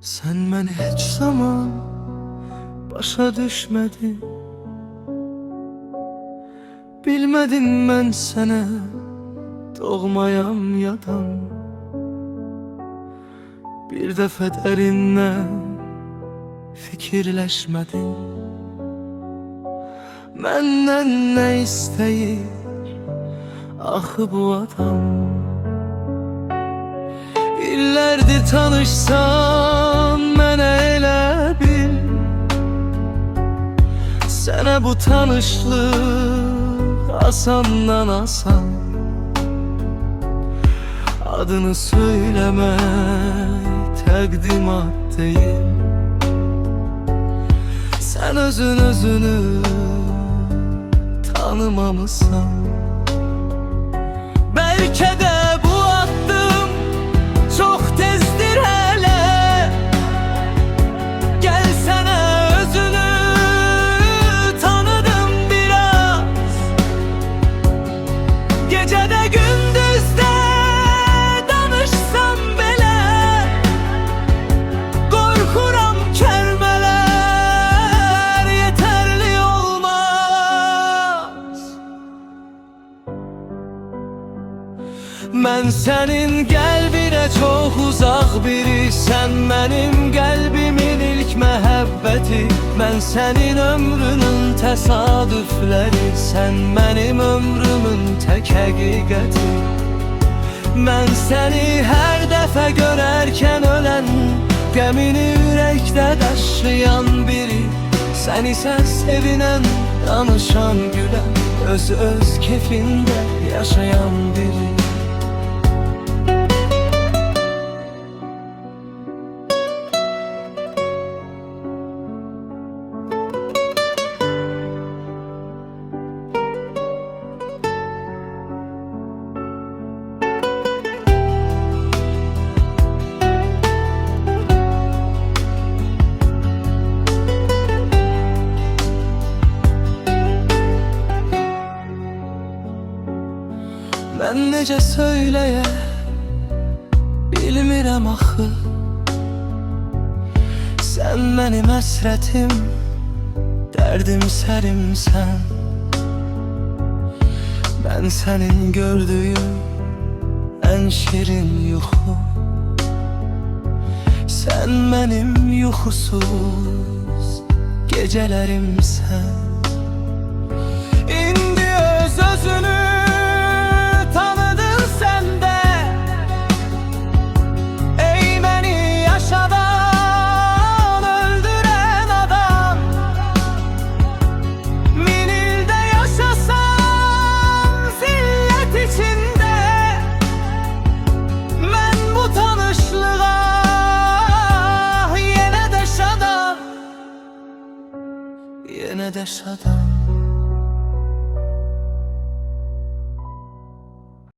Sen məni heç zaman başa düşmədin. Bilmədin mən sənə doğmayam yadan. Bir dəfə dərindən fikirləşmədin. Məndən nə istəyir axı bu adam? İllərdir tanışsan mənə elə bil, sənə bu tanışlıq asandan asan. Adını söyləmək təqdimat deyil. Sən özünü tanımamısan. Bəlkə də bu addım çox tezdir hələ. Gəlsənə özünü tanıdım biraz. Gecədə gündüzdə danışsam belə, qorxuram kəlmələr yetərli olmaz. Mən sənin qəlbinə çox uzaq biri, sən mənim qəlbimin ilk məhəbbəti. Mən sənin ömrünün təsadüfləri, sən mənim ömrümün tək həqiqəti. Mən səni hər dəfə görərkən ölən, qəmini ürəkdə daşıyan biri. Sən isə sevinən, danışan, gülən, öz kefində yaşayan biri. Mən necə söyləyə bilmirəm axı. Sən mənim həsrətim, dərdim sərimsən. Mən sənin gördüyüm ən şirin yuxu. Sən mənim yuxusuz gecələrimsən. İndi öz-özünü yenə də şadam.